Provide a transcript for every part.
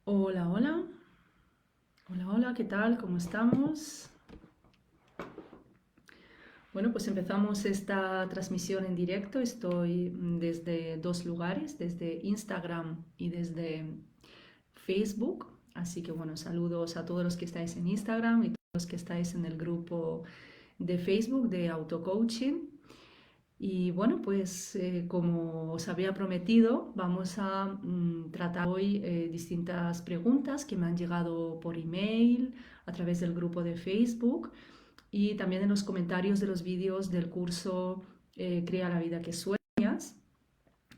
Hola, hola. Hola, hola, ¿qué tal? ¿Cómo estamos? Bueno, pues empezamos esta transmisión en directo. Estoy desde dos lugares, desde Instagram y desde Facebook. Así que bueno, saludos a todos los que estáis en Instagram y todos los que estáis en el grupo de Facebook de Auto-Coaching. Y bueno, pues como os había prometido, vamos a tratar hoy distintas preguntas que me han llegado por email, a través del grupo de Facebook y también en los comentarios de los vídeos del curso Crea la vida que sueñas.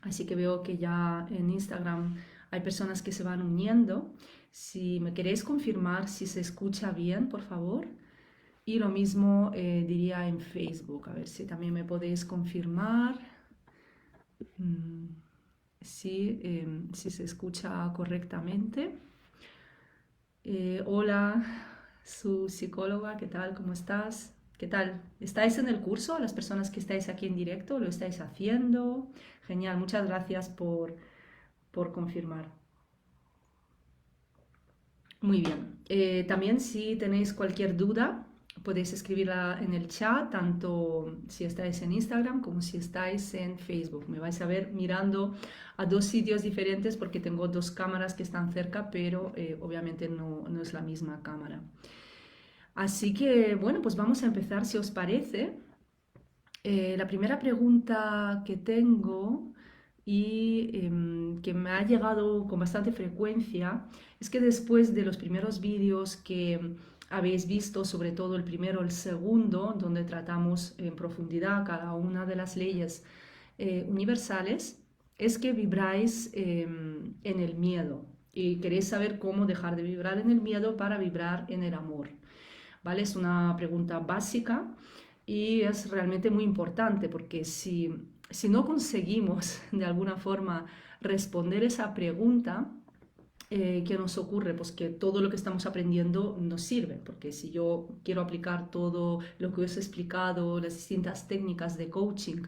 Así que veo que ya en Instagram hay personas que se van uniendo. Si me queréis confirmar si se escucha bien, por favor. Y lo mismo diría en Facebook, a ver si también me podéis confirmar mm, si se escucha correctamente. Hola, su psicóloga, ¿qué tal? ¿Cómo estás? ¿Qué tal? ¿Estáis en el curso? Las personas que estáis aquí en directo, ¿lo estáis haciendo? Genial, muchas gracias por confirmar. Muy bien. También si tenéis cualquier duda, podéis escribirla en el chat, tanto si estáis en Instagram como si estáis en Facebook. Me vais a ver mirando a dos sitios diferentes porque tengo dos cámaras que están cerca, pero obviamente no es la misma cámara. Así que, bueno, pues vamos a empezar si os parece. La primera pregunta que tengo y que me ha llegado con bastante frecuencia es que después de los primeros vídeos que habéis visto, sobre todo el primero, el segundo, donde tratamos en profundidad cada una de las leyes universales, es que vibráis en el miedo y queréis saber cómo dejar de vibrar en el miedo para vibrar en el amor. ¿Vale? Es una pregunta básica y es realmente muy importante porque si no conseguimos de alguna forma responder esa pregunta, ¿qué nos ocurre? Pues que todo lo que estamos aprendiendo nos sirve, porque si yo quiero aplicar todo lo que os he explicado, las distintas técnicas de coaching,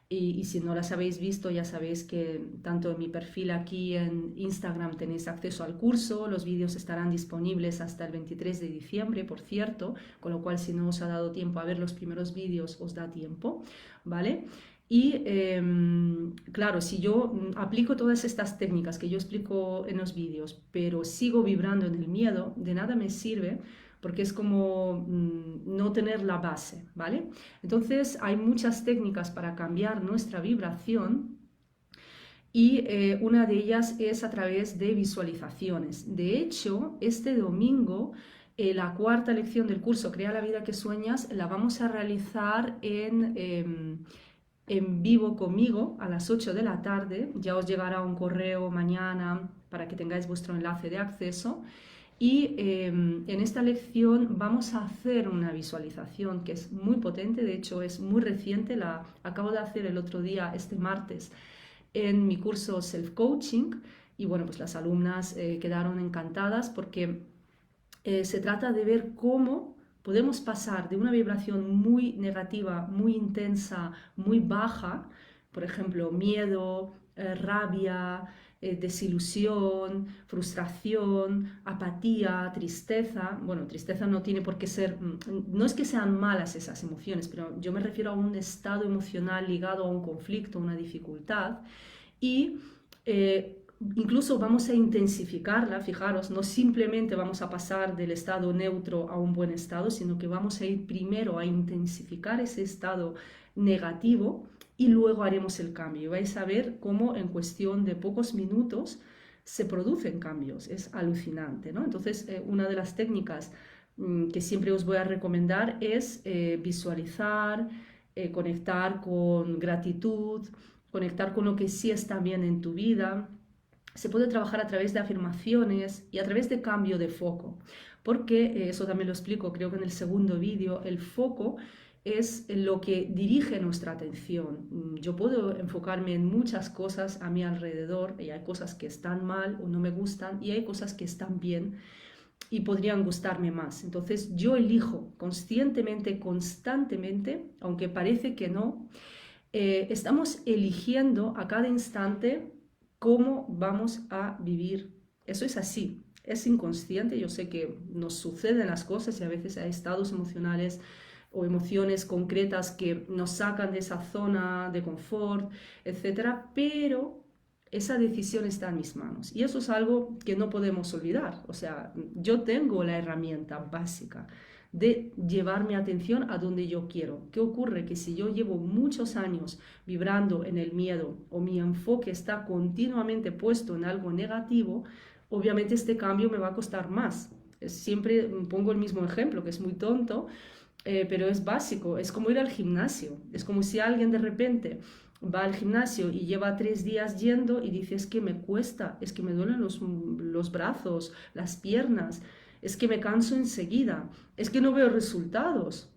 y si no las habéis visto, ya sabéis que tanto en mi perfil aquí en Instagram tenéis acceso al curso, los vídeos estarán disponibles hasta el 23 de diciembre, por cierto, con lo cual si no os ha dado tiempo a ver los primeros vídeos, os da tiempo, ¿vale? Y claro, si yo aplico todas estas técnicas que yo explico en los vídeos, pero sigo vibrando en el miedo, de nada me sirve porque es como no tener la base, ¿vale? Entonces hay muchas técnicas para cambiar nuestra vibración y una de ellas es a través de visualizaciones. De hecho, este domingo, la cuarta lección del curso Crea la vida que sueñas, la vamos a realizar en vivo conmigo a las 8 de la tarde. Ya os llegará un correo mañana para que tengáis vuestro enlace de acceso. Y en esta lección vamos a hacer una visualización que es muy potente, de hecho es muy reciente, la acabo de hacer el otro día, este martes, en mi curso Self Coaching y bueno, pues las alumnas quedaron encantadas porque se trata de ver cómo podemos pasar de una vibración muy negativa, muy intensa, muy baja, por ejemplo, miedo, rabia, desilusión, frustración, apatía, tristeza. Bueno, tristeza no tiene por qué ser, no es que sean malas esas emociones, pero yo me refiero a un estado emocional ligado a un conflicto, una dificultad. Y incluso vamos a intensificarla, fijaros, no simplemente vamos a pasar del estado neutro a un buen estado, sino que vamos a ir primero a intensificar ese estado negativo y luego haremos el cambio. Y vais a ver cómo en cuestión de pocos minutos se producen cambios. Es alucinante, ¿no? Entonces, una de las técnicas que siempre os voy a recomendar es visualizar, conectar con gratitud, conectar con lo que sí está bien en tu vida. Se puede trabajar a través de afirmaciones y a través de cambio de foco, porque eso también lo explico, creo que en el segundo vídeo, el foco es lo que dirige nuestra atención. Yo puedo enfocarme en muchas cosas a mi alrededor y hay cosas que están mal o no me gustan y hay cosas que están bien y podrían gustarme más. Entonces yo elijo conscientemente, constantemente, aunque parece que no, estamos eligiendo a cada instante cómo vamos a vivir Eso es así, es inconsciente. Yo sé que nos suceden las cosas y a veces hay estados emocionales o emociones concretas que nos sacan de esa zona de confort, etcétera, pero esa decisión está en mis manos y eso es algo que no podemos olvidar. O sea, yo tengo la herramienta básica de llevar mi atención a donde yo quiero. ¿Qué ocurre? Que si yo llevo muchos años vibrando en el miedo o mi enfoque está continuamente puesto en algo negativo, obviamente este cambio me va a costar más. Siempre pongo el mismo ejemplo, que es muy tonto, pero es básico. Es como ir al gimnasio. Es como si alguien de repente va al gimnasio y lleva 3 días yendo y dice, es que me cuesta, es que me duelen los brazos, las piernas, es que me canso enseguida, es que no veo resultados.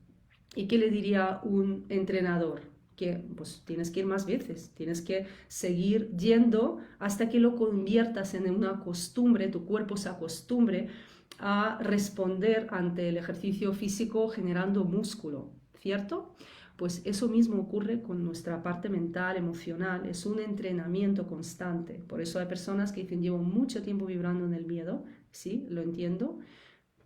¿Y qué le diría un entrenador? Que pues tienes que ir más veces, tienes que seguir yendo hasta que lo conviertas en una costumbre, tu cuerpo se acostumbre a responder ante el ejercicio físico generando músculo, ¿cierto? Pues eso mismo ocurre con nuestra parte mental, emocional, es un entrenamiento constante. Por eso hay personas que dicen, llevo mucho tiempo vibrando en el miedo, sí, lo entiendo,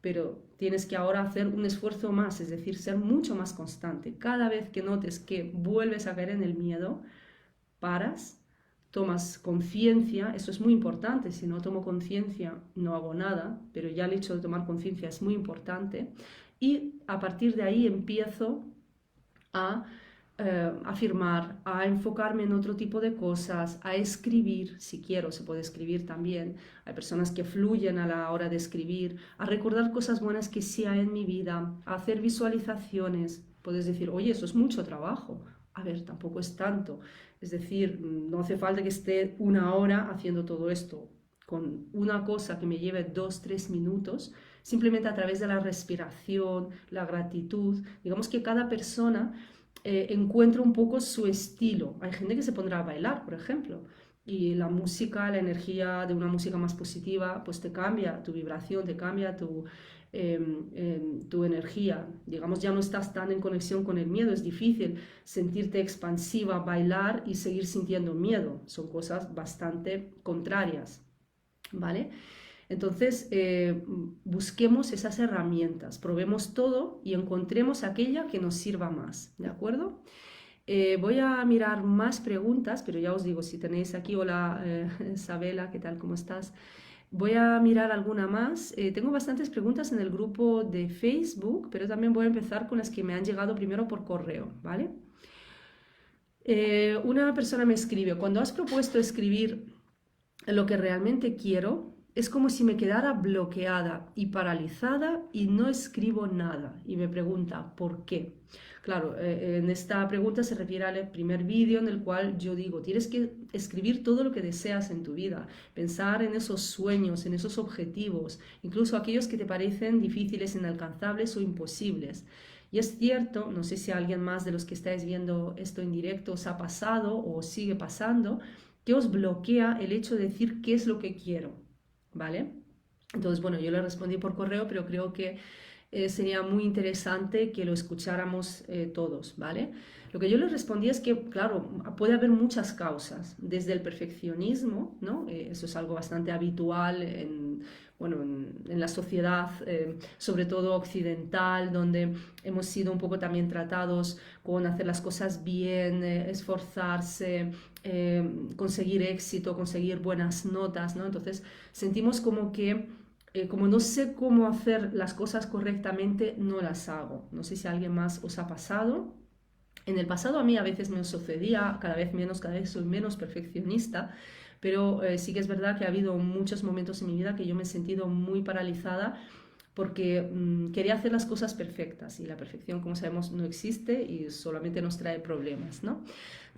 pero tienes que ahora hacer un esfuerzo más, es decir, ser mucho más constante. Cada vez que notes que vuelves a caer en el miedo, paras, tomas conciencia, eso es muy importante, si no tomo conciencia no hago nada, pero ya el hecho de tomar conciencia es muy importante, y a partir de ahí empiezo a afirmar, a enfocarme en otro tipo de cosas, a escribir, si quiero, se puede escribir también. Hay personas que fluyen a la hora de escribir, a recordar cosas buenas que sí hay en mi vida, a hacer visualizaciones. Puedes decir, oye, eso es mucho trabajo. A ver, tampoco es tanto. Es decir, no hace falta que esté 1 hora haciendo todo esto. Con una cosa que me lleve 2, 3 minutos, simplemente a través de la respiración, la gratitud. Digamos que cada persona encuentra un poco su estilo. Hay gente que se pondrá a bailar, por ejemplo, y la música, la energía de una música más positiva, pues te cambia tu vibración, te cambia tu energía. Digamos, ya no estás tan en conexión con el miedo, es difícil sentirte expansiva, bailar y seguir sintiendo miedo. Son cosas bastante contrarias, ¿vale? Entonces, busquemos esas herramientas, probemos todo y encontremos aquella que nos sirva más, ¿de acuerdo? Voy a mirar más preguntas, pero ya os digo, si tenéis aquí, hola Isabela, ¿qué tal? ¿Cómo estás? Voy a mirar alguna más. Tengo bastantes preguntas en el grupo de Facebook, pero también voy a empezar con las que me han llegado primero por correo, ¿vale? Una persona me escribe, cuando has propuesto escribir lo que realmente quiero, es como si me quedara bloqueada y paralizada y no escribo nada. Y me pregunta, ¿por qué? Claro, en esta pregunta se refiere al primer vídeo en el cual yo digo, tienes que escribir todo lo que deseas en tu vida, pensar en esos sueños, en esos objetivos, incluso aquellos que te parecen difíciles, inalcanzables o imposibles. Y es cierto, no sé si a alguien más de los que estáis viendo esto en directo os ha pasado o sigue pasando, que os bloquea el hecho de decir qué es lo que quiero, ¿vale? Entonces, bueno, yo le respondí por correo, pero creo que sería muy interesante que lo escucháramos todos, ¿vale? Lo que yo le respondí es que, claro, puede haber muchas causas, desde el perfeccionismo, ¿no? Eso es algo bastante habitual bueno, en la sociedad, sobre todo occidental, donde hemos sido un poco también tratados con hacer las cosas bien, esforzarse, conseguir éxito, conseguir buenas notas, ¿no? Entonces sentimos como que como no sé cómo hacer las cosas correctamente, no las hago. No sé si a alguien más os ha pasado. En el pasado a mí a veces me sucedía, cada vez soy menos perfeccionista, pero sí que es verdad que ha habido muchos momentos en mi vida que yo me he sentido muy paralizada porque quería hacer las cosas perfectas y la perfección, como sabemos, no existe y solamente nos trae problemas, ¿no?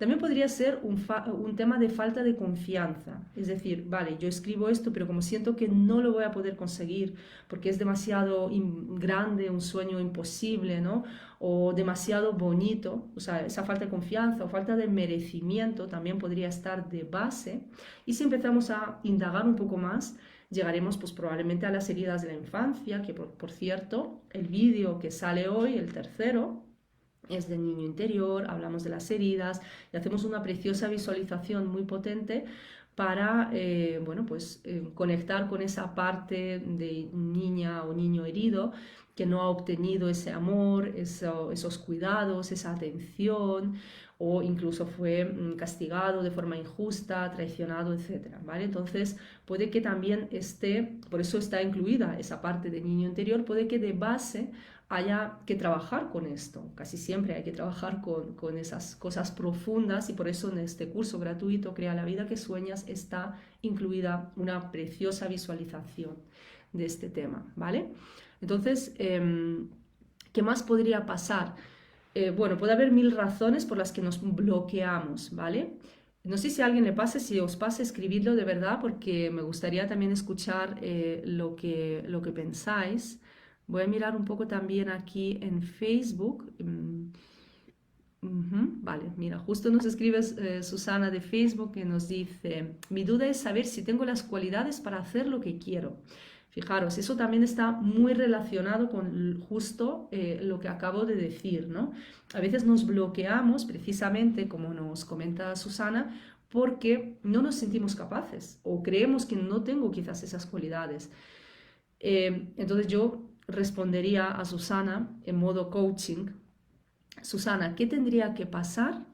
También podría ser un tema de falta de confianza, es decir, vale, yo escribo esto, pero como siento que no lo voy a poder conseguir porque es demasiado grande, un sueño imposible, ¿no? O demasiado bonito, o sea, esa falta de confianza o falta de merecimiento también podría estar de base. Y si empezamos a indagar un poco más, llegaremos pues probablemente a las heridas de la infancia, que por cierto, el vídeo que sale hoy, el tercero, es del niño interior, hablamos de las heridas y hacemos una preciosa visualización muy potente para bueno, pues, conectar con esa parte de niña o niño herido que no ha obtenido ese amor, esos cuidados, esa atención, o incluso fue castigado de forma injusta, traicionado, etcétera, ¿vale? Entonces puede que también esté, por eso está incluida esa parte de niño interior, puede que de base haya que trabajar con esto. Casi siempre hay que trabajar con esas cosas profundas, y por eso en este curso gratuito Crea la vida que sueñas está incluida una preciosa visualización de este tema, ¿vale? Entonces, ¿qué más podría pasar? Bueno, puede haber mil razones por las que nos bloqueamos, ¿vale? No sé si a alguien le pase, si os pasa, escribidlo de verdad, porque me gustaría también escuchar lo que pensáis. Voy a mirar un poco también aquí en Facebook. Vale, mira, justo nos escribe Susana de Facebook, que nos dice: mi duda es saber si tengo las cualidades para hacer lo que quiero. Fijaros, eso también está muy relacionado con justo lo que acabo de decir, ¿no? A veces nos bloqueamos, precisamente como nos comenta Susana, porque no nos sentimos capaces o creemos que no tengo quizás esas cualidades. Entonces yo respondería a Susana en modo coaching: Susana, ¿qué tendría que pasar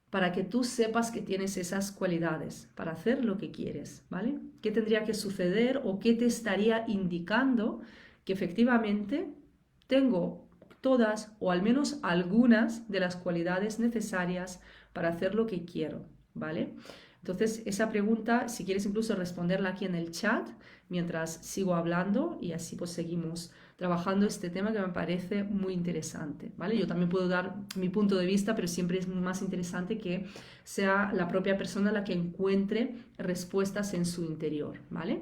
para que tú sepas que tienes esas cualidades para hacer lo que quieres, ¿vale? ¿Qué tendría que suceder o qué te estaría indicando que efectivamente tengo todas o al menos algunas de las cualidades necesarias para hacer lo que quiero, ¿vale? Entonces, esa pregunta, si quieres incluso responderla aquí en el chat mientras sigo hablando, y así pues seguimos trabajando este tema que me parece muy interesante, ¿vale? Yo también puedo dar mi punto de vista, pero siempre es más interesante que sea la propia persona la que encuentre respuestas en su interior, ¿vale?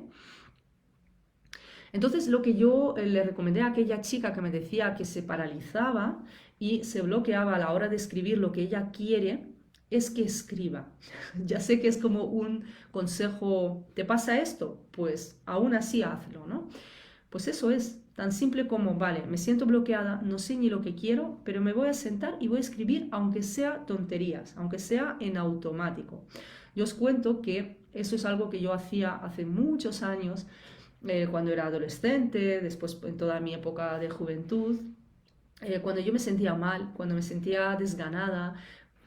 Entonces, lo que yo le recomendé a aquella chica que me decía que se paralizaba y se bloqueaba a la hora de escribir lo que ella quiere, es que escriba. Ya sé que es como un consejo: ¿te pasa esto? Pues aún así hazlo, ¿no? Pues eso es tan simple como: vale, me siento bloqueada, no sé ni lo que quiero, pero me voy a sentar y voy a escribir, aunque sea tonterías, aunque sea en automático. Yo os cuento que eso es algo que yo hacía hace muchos años, cuando era adolescente, después en toda mi época de juventud, cuando yo me sentía mal, cuando me sentía desganada,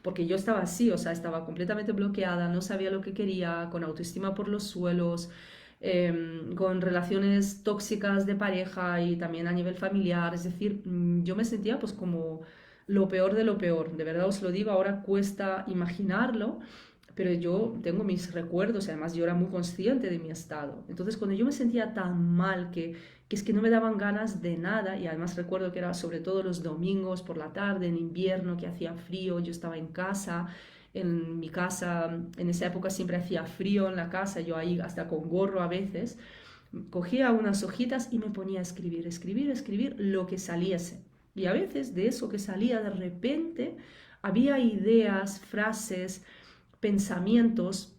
porque yo estaba así, o sea, estaba completamente bloqueada, no sabía lo que quería, con autoestima por los suelos, con relaciones tóxicas de pareja y también a nivel familiar. Es decir, yo me sentía pues como lo peor de lo peor, de verdad os lo digo, ahora cuesta imaginarlo, pero yo tengo mis recuerdos, y además yo era muy consciente de mi estado. Entonces, cuando yo me sentía tan mal que es que no me daban ganas de nada, y además recuerdo que era sobre todo los domingos por la tarde, en invierno, que hacía frío, yo estaba en casa, en mi casa, en esa época siempre hacía frío en la casa, yo ahí hasta con gorro a veces, cogía unas hojitas y me ponía a escribir, escribir, escribir lo que saliese. Y a veces de eso que salía de repente había ideas, frases, pensamientos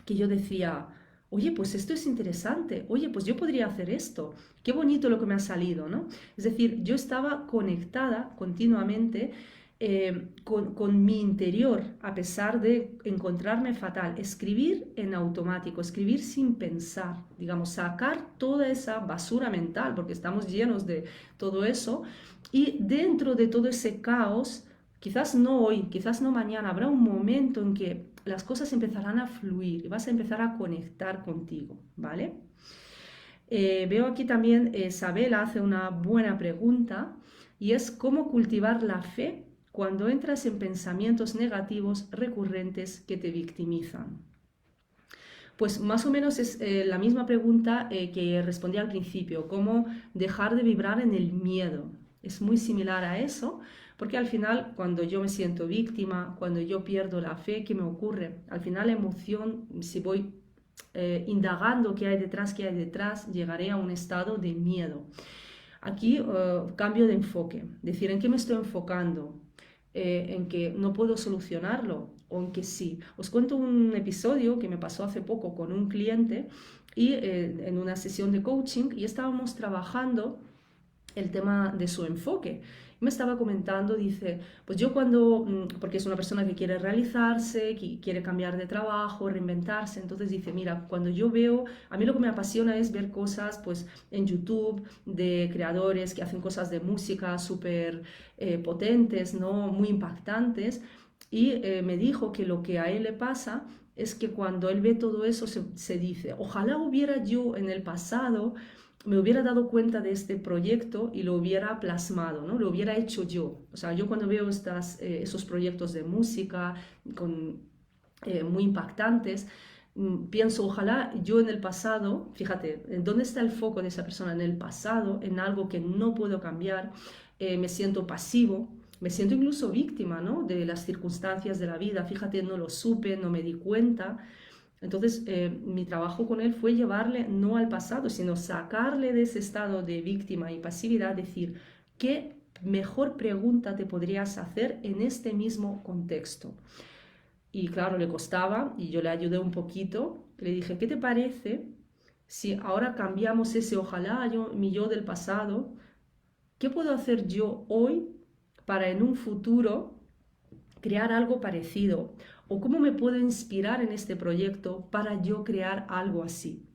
que yo decía: oye, pues esto es interesante, oye, pues yo podría hacer esto, qué bonito lo que me ha salido, ¿no? Es decir, yo estaba conectada continuamente con mi interior, a pesar de encontrarme fatal. Escribir en automático, escribir sin pensar, digamos, sacar toda esa basura mental, porque estamos llenos de todo eso, y dentro de todo ese caos, quizás no hoy, quizás no mañana, habrá un momento en que las cosas empezarán a fluir y vas a empezar a conectar contigo, ¿vale? Veo aquí también, Isabela hace una buena pregunta, y es: ¿cómo cultivar la fe cuando entras en pensamientos negativos recurrentes que te victimizan? Pues más o menos es la misma pregunta que respondí al principio: ¿cómo dejar de vibrar en el miedo? Es muy similar a eso, porque al final, cuando yo me siento víctima, cuando yo pierdo la fe, ¿qué me ocurre? Al final la emoción, si voy indagando qué hay detrás, llegaré a un estado de miedo. Aquí cambio de enfoque, decir, ¿en qué me estoy enfocando? En que no puedo solucionarlo o en que sí. Os cuento un episodio que me pasó hace poco con un cliente, y en una sesión de coaching, y estábamos trabajando el tema de su enfoque. Me estaba comentando, dice, pues yo cuando, porque es una persona que quiere realizarse, que quiere cambiar de trabajo, reinventarse, entonces dice, mira, cuando yo veo, a mí lo que me apasiona es ver cosas pues en YouTube de creadores que hacen cosas de música súper potentes, ¿no? Muy impactantes, y me dijo que lo que a él le pasa es que cuando él ve todo eso se dice, ojalá hubiera yo en el pasado me hubiera dado cuenta de este proyecto y lo hubiera plasmado, ¿no? Lo hubiera hecho yo. O sea, yo cuando veo esos proyectos de música muy impactantes, pienso, ojalá yo en el pasado, fíjate, ¿dónde está el foco de esa persona? En el pasado, en algo que no puedo cambiar, me siento pasivo, me siento incluso víctima, ¿no? De las circunstancias de la vida, fíjate, no lo supe, no me di cuenta. Entonces, mi trabajo con él fue llevarle no al pasado, sino sacarle de ese estado de víctima y pasividad, decir, ¿qué mejor pregunta te podrías hacer en este mismo contexto? Y claro, le costaba y yo le ayudé un poquito. Le dije, ¿qué te parece si ahora cambiamos ese ojalá mi yo del pasado? ¿Qué puedo hacer yo hoy para en un futuro crear algo parecido? ¿O cómo me puedo inspirar en este proyecto para yo crear algo así?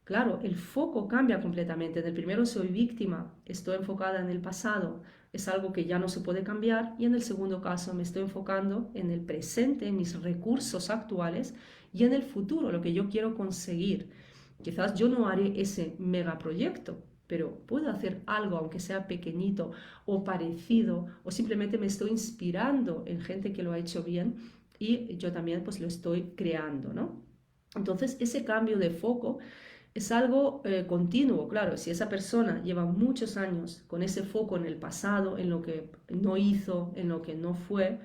Claro, el foco cambia completamente. En el primero soy víctima, estoy enfocada en el pasado, es algo que ya no se puede cambiar, y en el segundo caso me estoy enfocando en el presente, en mis recursos actuales y en el futuro, lo que yo quiero conseguir. Quizás yo no haré ese megaproyecto, pero puedo hacer algo, aunque sea pequeñito o parecido, o simplemente me estoy inspirando en gente que lo ha hecho bien y yo también pues lo estoy creando, ¿no? Entonces ese cambio de foco es algo continuo, claro. Si esa persona lleva muchos años con ese foco en el pasado, en lo que no hizo, en lo que no fue,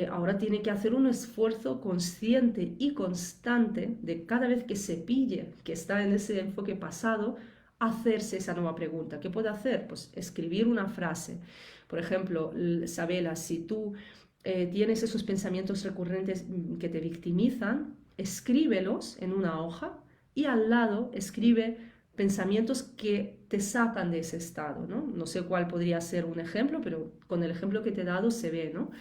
ahora tiene que hacer un esfuerzo consciente y constante de cada vez que se pille que está en ese enfoque pasado, hacerse esa nueva pregunta. ¿Qué puede hacer? Pues escribir una frase. Por ejemplo, Sabela, si tú tienes esos pensamientos recurrentes que te victimizan, escríbelos en una hoja y al lado escribe pensamientos que te sacan de ese estado, ¿no? No sé cuál podría ser un ejemplo, pero con el ejemplo que te he dado se ve, ¿no?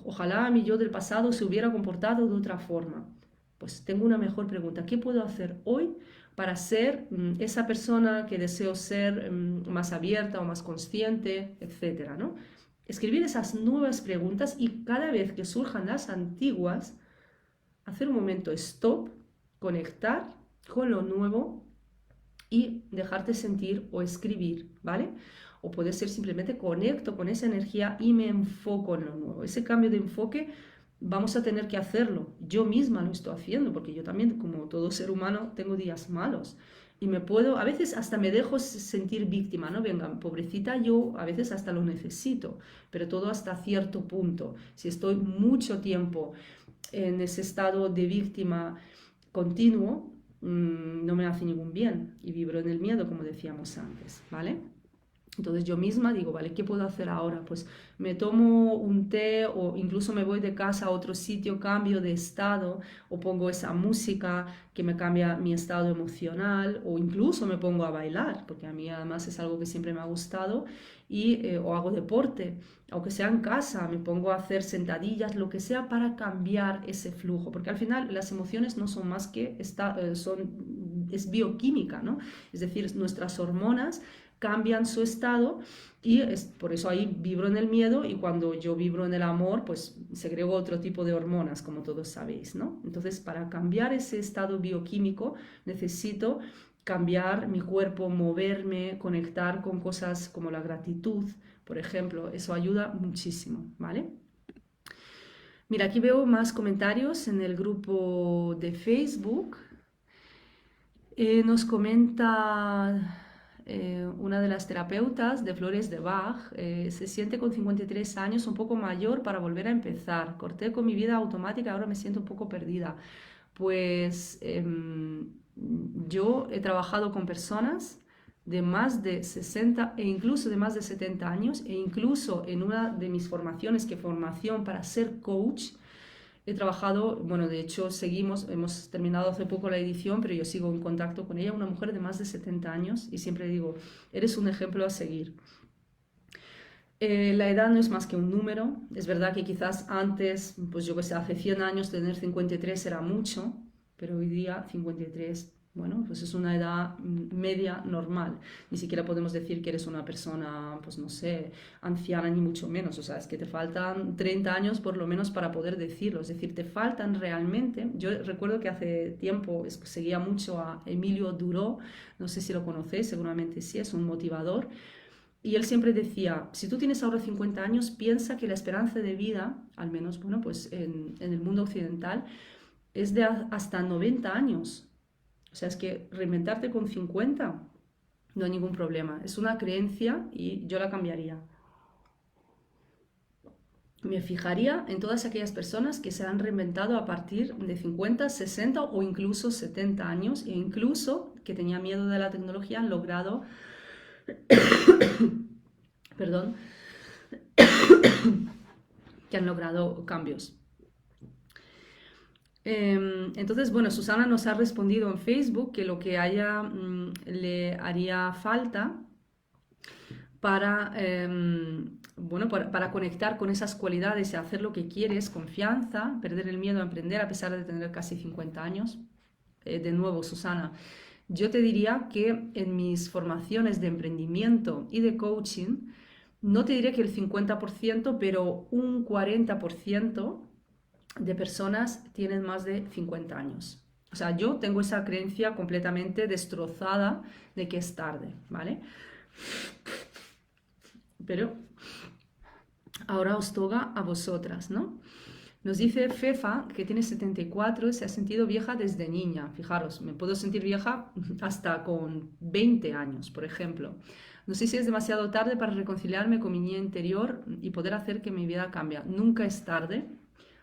Ojalá mi yo del pasado se hubiera comportado de otra forma. Pues tengo una mejor pregunta. ¿Qué puedo hacer hoy para ser esa persona que deseo ser más abierta o más consciente, etcétera, ¿no? Escribir esas nuevas preguntas y cada vez que surjan las antiguas, hacer un momento stop, conectar con lo nuevo y dejarte sentir o escribir, ¿vale? O puede ser simplemente conecto con esa energía y me enfoco en lo nuevo. Ese cambio de enfoque vamos a tener que hacerlo. Yo misma lo estoy haciendo porque yo también, como todo ser humano, tengo días malos. Y a veces hasta me dejo sentir víctima, ¿no? Venga, pobrecita, yo a veces hasta lo necesito, pero todo hasta cierto punto. Si estoy mucho tiempo en ese estado de víctima continuo, no me hace ningún bien y vibro en el miedo, como decíamos antes, ¿vale? Entonces yo misma digo, vale, ¿qué puedo hacer ahora? Pues me tomo un té o incluso me voy de casa a otro sitio, cambio de estado o pongo esa música que me cambia mi estado emocional o incluso me pongo a bailar, porque a mí además es algo que siempre me ha gustado o hago deporte, aunque sea en casa, me pongo a hacer sentadillas, lo que sea para cambiar ese flujo, porque al final las emociones no son más que, es bioquímica, ¿no? Es decir, nuestras hormonas cambian su estado y por eso ahí vibro en el miedo y cuando yo vibro en el amor, pues segrego otro tipo de hormonas, como todos sabéis, ¿no? Entonces, para cambiar ese estado bioquímico necesito cambiar mi cuerpo, moverme, conectar con cosas como la gratitud, por ejemplo, eso ayuda muchísimo, ¿vale? Mira, aquí veo más comentarios en el grupo de Facebook. Nos comenta una de las terapeutas de Flores de Bach, se siente con 53 años un poco mayor para volver a empezar. Corté con mi vida automática, ahora me siento un poco perdida. Pues yo he trabajado con personas de más de 60 e incluso de más de 70 años e incluso en una de mis formaciones, que formación para ser coach, he trabajado, bueno, de hecho hemos terminado hace poco la edición, pero yo sigo en contacto con ella, una mujer de más de 70 años, y siempre digo, eres un ejemplo a seguir. La edad no es más que un número. Es verdad que quizás antes, pues yo que sé, hace 100 años tener 53 era mucho, pero hoy día 53, bueno, pues es una edad media normal. Ni siquiera podemos decir que eres una persona, pues no sé, anciana ni mucho menos. O sea, es que te faltan 30 años por lo menos para poder decirlo. Es decir, te faltan realmente. Yo recuerdo que hace tiempo seguía mucho a Emilio Duró, no sé si lo conocéis, seguramente sí, es un motivador. Y él siempre decía, si tú tienes ahora 50 años, piensa que la esperanza de vida, al menos, bueno, pues en el mundo occidental, es de hasta 90 años. O sea, es que reinventarte con 50 no hay ningún problema. Es una creencia y yo la cambiaría. Me fijaría en todas aquellas personas que se han reinventado a partir de 50, 60 o incluso 70 años e incluso que tenían miedo de la tecnología han logrado perdón, que han logrado cambios. Entonces, bueno, Susana nos ha respondido en Facebook que lo que le haría falta para, bueno, para conectar con esas cualidades y hacer lo que quieres, confianza, perder el miedo a emprender a pesar de tener casi 50 años. De nuevo, Susana, yo te diría que en mis formaciones de emprendimiento y de coaching, no te diré que el 50%, pero un 40% de personas tienen más de 50 años. O sea, yo tengo esa creencia completamente destrozada de que es tarde, ¿vale? Pero ahora os toca a vosotras, ¿no? Nos dice Fefa, que tiene 74 y se ha sentido vieja desde niña. Fijaros, me puedo sentir vieja hasta con 20 años, por ejemplo. No sé si es demasiado tarde para reconciliarme con mi niña interior y poder hacer que mi vida cambie. Nunca es tarde,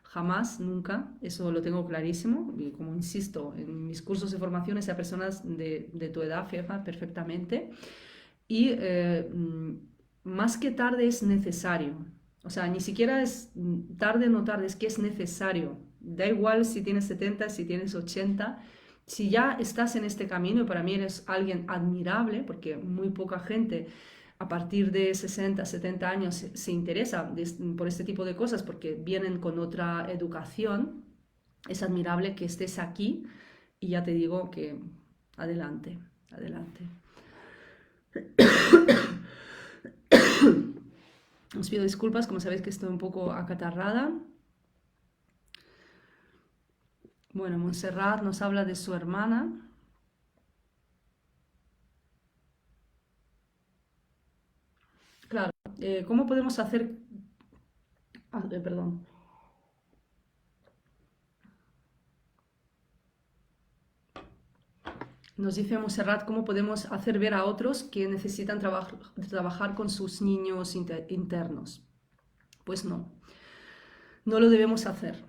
jamás, nunca. Eso lo tengo clarísimo. Y como insisto, en mis cursos de formaciones a personas de tu edad, Fefa, perfectamente. Y más que tarde es necesario. O sea, ni siquiera es tarde o no tarde, es que es necesario. Da igual si tienes 70, si tienes 80. Si ya estás en este camino, y para mí eres alguien admirable, porque muy poca gente a partir de 60, 70 años se interesa por este tipo de cosas, porque vienen con otra educación, es admirable que estés aquí y ya te digo que adelante, adelante. Os pido disculpas, como sabéis que estoy un poco acatarrada. Bueno, Montserrat nos habla de su hermana. Claro, ¿cómo podemos hacer... perdón. Nos dice Montserrat cómo podemos hacer ver a otros que necesitan trabajar con sus niños internos. Pues no, no lo debemos hacer.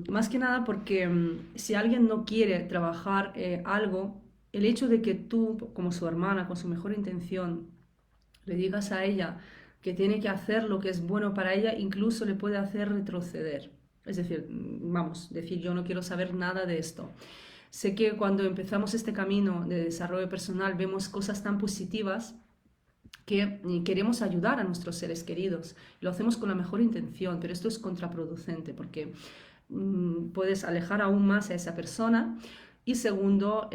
Más que nada porque si alguien no quiere trabajar algo, el hecho de que tú, como su hermana, con su mejor intención, le digas a ella que tiene que hacer lo que es bueno para ella, incluso le puede hacer retroceder. Es decir, vamos, decir yo no quiero saber nada de esto. Sé que cuando empezamos este camino de desarrollo personal vemos cosas tan positivas que queremos ayudar a nuestros seres queridos. Lo hacemos con la mejor intención, pero esto es contraproducente porque puedes alejar aún más a esa persona. Y segundo,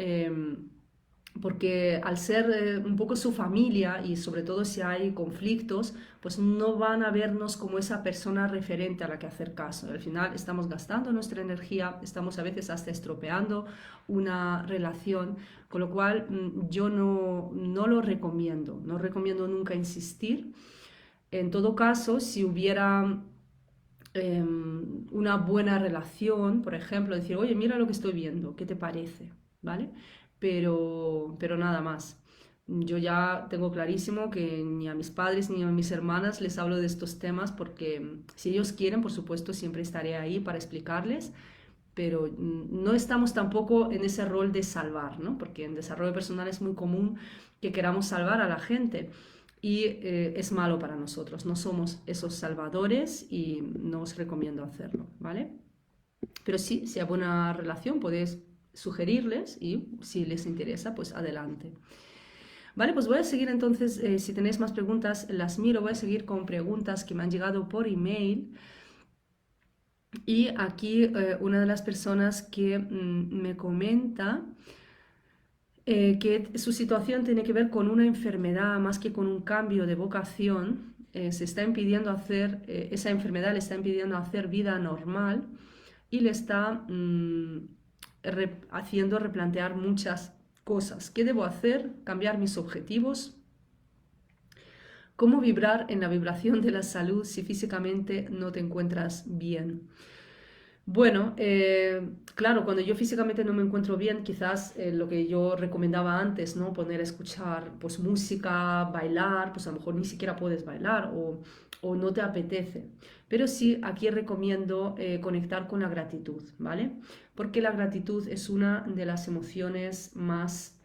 porque al ser un poco su familia y sobre todo si hay conflictos, pues no van a vernos como esa persona referente a la que hacer caso. Al final estamos gastando nuestra energía, estamos a veces hasta estropeando una relación, con lo cual yo no lo recomiendo, no recomiendo nunca insistir. En todo caso, si hubiera una buena relación, por ejemplo, decir, oye, mira lo que estoy viendo, ¿qué te parece? ¿Vale? Pero nada más. Yo ya tengo clarísimo que ni a mis padres ni a mis hermanas les hablo de estos temas porque si ellos quieren, por supuesto, siempre estaré ahí para explicarles, pero no estamos tampoco en ese rol de salvar, ¿no? Porque en desarrollo personal es muy común que queramos salvar a la gente. y es malo para nosotros. No somos esos salvadores y no os recomiendo hacerlo, ¿vale? Pero sí, si hay buena relación, podéis sugerirles y si les interesa, pues adelante. Vale, pues voy a seguir entonces, si tenéis más preguntas, las miro, voy a seguir con preguntas que me han llegado por email. Y aquí una de las personas que me comenta que su situación tiene que ver con una enfermedad más que con un cambio de vocación. Se está impidiendo hacer, esa enfermedad le está impidiendo hacer vida normal y le está haciendo replantear muchas cosas. ¿Qué debo hacer? Cambiar mis objetivos. ¿Cómo vibrar en la vibración de la salud si físicamente no te encuentras bien? Bueno, claro, cuando yo físicamente no me encuentro bien, quizás lo que yo recomendaba antes, ¿no? Poner a escuchar pues música, bailar, pues a lo mejor ni siquiera puedes bailar o no te apetece. Pero sí, aquí recomiendo conectar con la gratitud, ¿vale? Porque la gratitud es una de las emociones más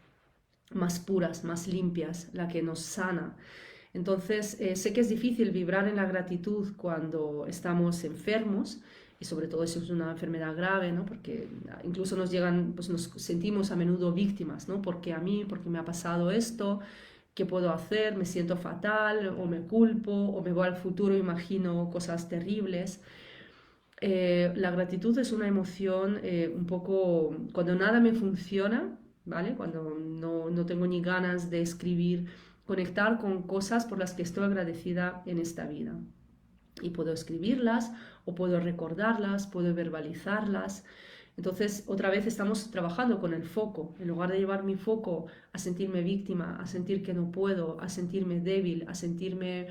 puras, más limpias, la que nos sana. Entonces, sé que es difícil vibrar en la gratitud cuando estamos enfermos y sobre todo si es una enfermedad grave, ¿no? Porque incluso nos llegan, pues nos sentimos a menudo víctimas, ¿no? Porque a mí, porque me ha pasado esto, ¿qué puedo hacer? Me siento fatal o me culpo o me voy al futuro, imagino cosas terribles. La gratitud es una emoción un poco, cuando nada me funciona, ¿vale? Cuando no tengo ni ganas de escribir, conectar con cosas por las que estoy agradecida en esta vida. Y puedo escribirlas o puedo recordarlas, puedo verbalizarlas. Entonces, otra vez estamos trabajando con el foco. En lugar de llevar mi foco a sentirme víctima, a sentir que no puedo, a sentirme débil, a sentirme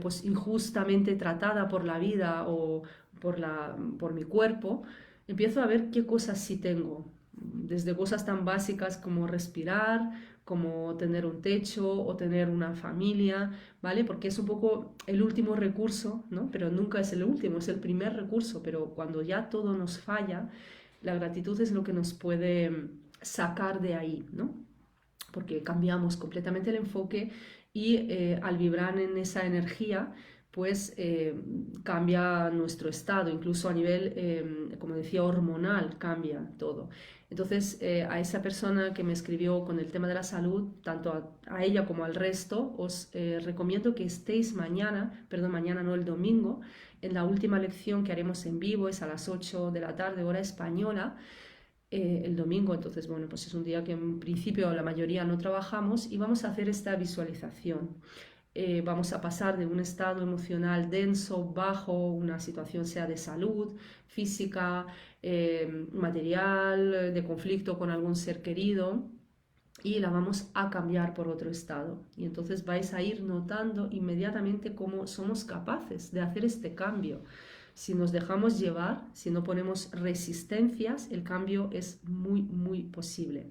pues injustamente tratada por la vida o por mi cuerpo, empiezo a ver qué cosas sí tengo. Desde cosas tan básicas como respirar, como tener un techo o tener una familia, ¿vale? Porque es un poco el último recurso, ¿no? Pero nunca es el último, es el primer recurso, pero cuando ya todo nos falla, la gratitud es lo que nos puede sacar de ahí, ¿no? Porque cambiamos completamente el enfoque y al vibrar en esa energía, pues cambia nuestro estado, incluso a nivel, como decía, hormonal, cambia todo. Entonces, a esa persona que me escribió con el tema de la salud, tanto a ella como al resto, os recomiendo que estéis mañana, perdón, mañana no, el domingo, en la última lección que haremos en vivo, es a las 8 de la tarde, hora española, el domingo. Entonces, bueno, pues es un día que en principio la mayoría no trabajamos y vamos a hacer esta visualización. Vamos a pasar de un estado emocional denso, bajo, una situación sea de salud, física, material, de conflicto con algún ser querido, y la vamos a cambiar por otro estado. Y entonces vais a ir notando inmediatamente cómo somos capaces de hacer este cambio. Si nos dejamos llevar, si no ponemos resistencias, el cambio es muy, muy posible.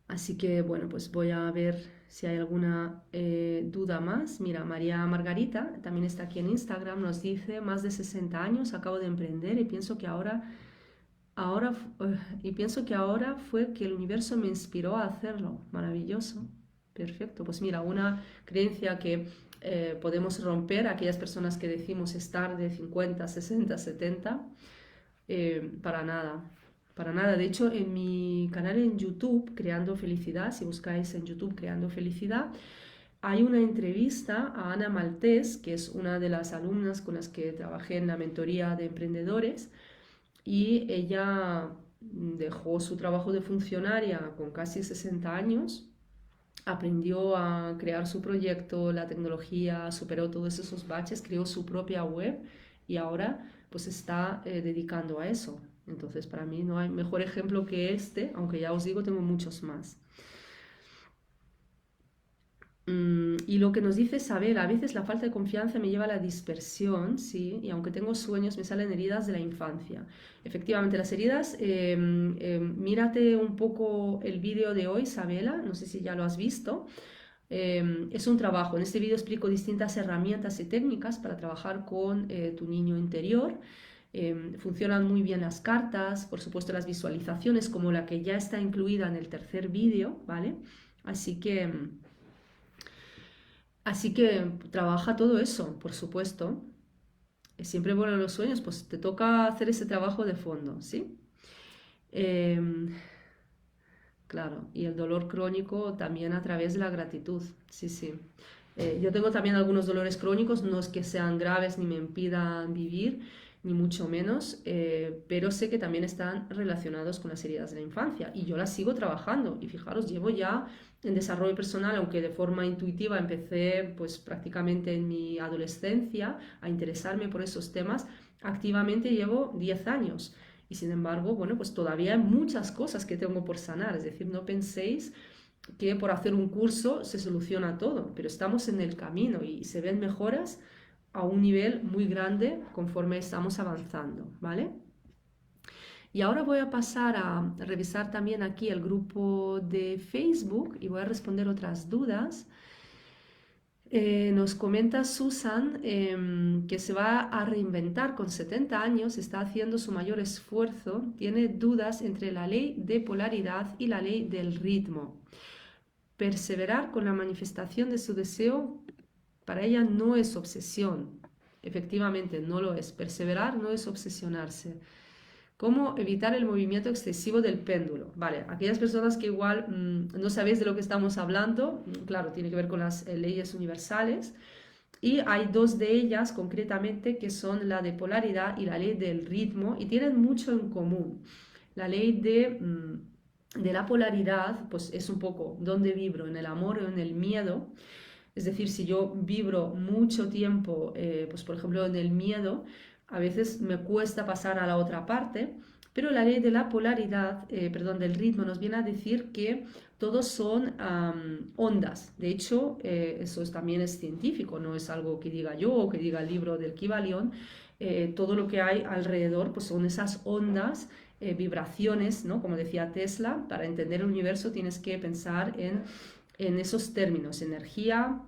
Así que bueno, pues voy a ver si hay alguna duda más. Mira, María Margarita también está aquí en Instagram, nos dice, más de 60 años, acabo de emprender y pienso que ahora fue que el universo me inspiró a hacerlo. Maravilloso. Perfecto. Pues mira, una creencia que podemos romper, aquellas personas que decimos estar de 50, 60, 70, para nada. Para nada. De hecho, en mi canal en YouTube, Creando Felicidad, si buscáis en YouTube Creando Felicidad, hay una entrevista a Ana Maltés, que es una de las alumnas con las que trabajé en la mentoría de emprendedores, y ella dejó su trabajo de funcionaria con casi 60 años, aprendió a crear su proyecto, la tecnología, superó todos esos baches, creó su propia web y ahora pues está dedicando a eso. Entonces para mí no hay mejor ejemplo que este, aunque ya os digo, tengo muchos más. Y lo que nos dice Isabel, a veces la falta de confianza me lleva a la dispersión, sí, y aunque tengo sueños me salen heridas de la infancia. Efectivamente, las heridas, mírate un poco el vídeo de hoy, Isabela, no sé si ya lo has visto. Es un trabajo, en este vídeo explico distintas herramientas y técnicas para trabajar con tu niño interior. Funcionan muy bien las cartas, por supuesto las visualizaciones como la que ya está incluida en el tercer vídeo, ¿vale? Así que Así que trabaja todo eso, por supuesto. Siempre bueno los sueños, pues te toca hacer ese trabajo de fondo, ¿sí? Em, claro, y el dolor crónico también a través de la gratitud, sí, sí. Yo tengo también algunos dolores crónicos, no es que sean graves ni me impidan vivir, ni mucho menos, pero sé que también están relacionados con las heridas de la infancia y yo las sigo trabajando. Y fijaros, llevo ya en desarrollo personal, aunque de forma intuitiva empecé pues prácticamente en mi adolescencia a interesarme por esos temas, activamente llevo 10 años. Y sin embargo, bueno, pues todavía hay muchas cosas que tengo por sanar. Es decir, no penséis que por hacer un curso se soluciona todo, pero estamos en el camino y se ven mejoras a un nivel muy grande conforme estamos avanzando, ¿vale? Y ahora voy a pasar a revisar también aquí el grupo de Facebook y voy a responder otras dudas. Nos comenta Susan que se va a reinventar con 70 años, está haciendo su mayor esfuerzo, tiene dudas entre la ley de polaridad y la ley del ritmo. Perseverar con la manifestación de su deseo para ella no es obsesión, efectivamente no lo es. Perseverar no es obsesionarse. ¿Cómo evitar el movimiento excesivo del péndulo? Vale, aquellas personas que igual no sabéis de lo que estamos hablando, claro, tiene que ver con las leyes universales. Y hay dos de ellas concretamente que son la de polaridad y la ley del ritmo y tienen mucho en común. La ley de la polaridad pues es un poco dónde vibro, en el amor o en el miedo. Es decir, si yo vibro mucho tiempo, pues por ejemplo en el miedo, a veces me cuesta pasar a la otra parte, pero la ley de la polaridad, perdón, del ritmo nos viene a decir que todos son ondas. De hecho, eso también es científico, no es algo que diga yo o que diga el libro del Kybalion. Todo lo que hay alrededor pues son esas ondas, vibraciones, ¿no? Como decía Tesla, para entender el universo tienes que pensar en esos términos, energía,